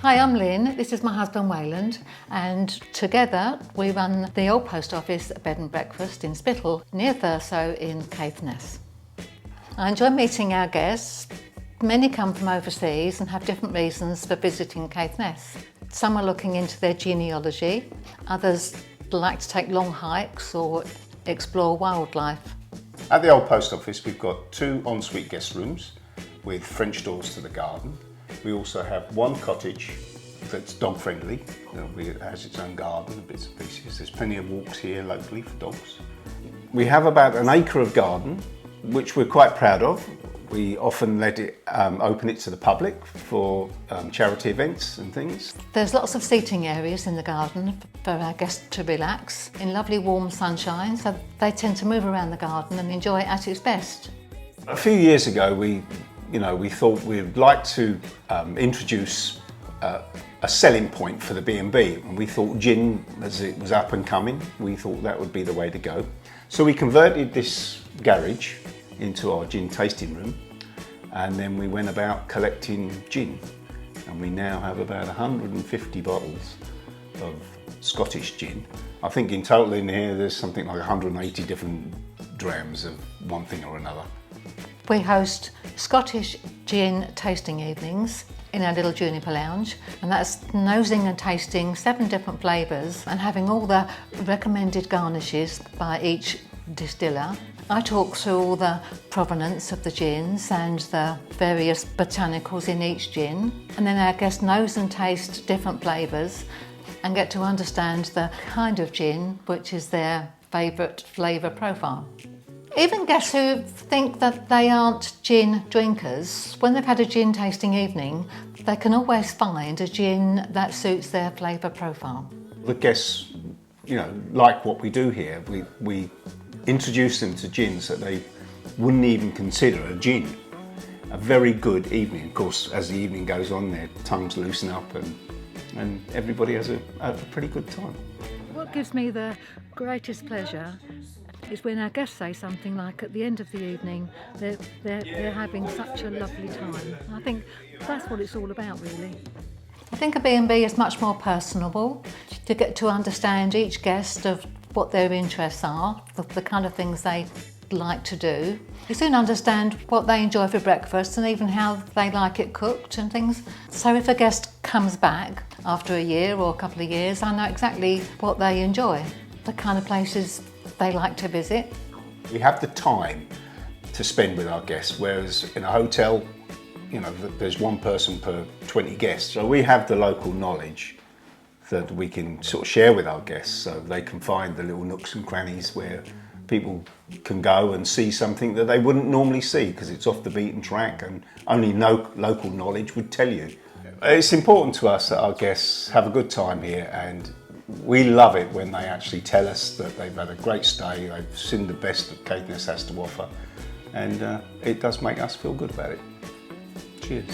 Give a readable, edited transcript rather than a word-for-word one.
Hi, I'm Lynn. This is my husband Wayland, and together we run the old post office bed and breakfast in Spittal, near Thurso in Caithness. I enjoy meeting our guests. Many come from overseas and have different reasons for visiting Caithness. Some are looking into their genealogy, others like to take long hikes or explore wildlife. At the old post office we've got 2 ensuite guest rooms with French doors to the garden. We also have one cottage that's dog friendly. It has its own garden and bits and pieces. There's plenty of walks here locally for dogs. We have about an acre of garden, which we're quite proud of. We often let it open it to the public for charity events and things. There's lots of seating areas in the garden for our guests to relax in lovely warm sunshine, so they tend to move around the garden and enjoy it at its best. A few years ago we thought we'd like to introduce a selling point for the B&B, and we thought gin, as it was up and coming, we thought that would be the way to go. So we converted this garage into our gin tasting room, and then we went about collecting gin, and we now have about 150 bottles of Scottish gin. I think in total in here there's something like 180 different drams of one thing or another. We host Scottish gin tasting evenings in our little Juniper Lounge, and that's nosing and tasting 7 different flavours and having all the recommended garnishes by each distiller. I talk through all the provenance of the gins and the various botanicals in each gin, and then our guests nose and taste different flavours and get to understand the kind of gin which is their favourite flavour profile. Even guests who think that they aren't gin drinkers, when they've had a gin tasting evening, they can always find a gin that suits their flavour profile. The guests, like what we do here. We introduce them to gins that they wouldn't even consider a gin. A very good evening. Of course, as the evening goes on, their tongues loosen up and everybody has a pretty good time. What gives me the greatest pleasure is when our guests say something like, at the end of the evening, they're having such a lovely time. I think that's what it's all about, really. I think a B&B is much more personable. To get to understand each guest of what their interests are, the kind of things they like to do. You soon understand what they enjoy for breakfast and even how they like it cooked and things. So if a guest comes back after a year or a couple of years, I know exactly what they enjoy, the kind of places they like to visit. We have the time to spend with our guests, whereas in a hotel, there's one person per 20 guests. So we have the local knowledge that we can sort of share with our guests, so they can find the little nooks and crannies where people can go and see something that they wouldn't normally see because it's off the beaten track and only local knowledge would tell you. It's important to us that our guests have a good time here, and we love it when they actually tell us that they've had a great stay, they've seen the best that Caithness has to offer, and it does make us feel good about it. Cheers.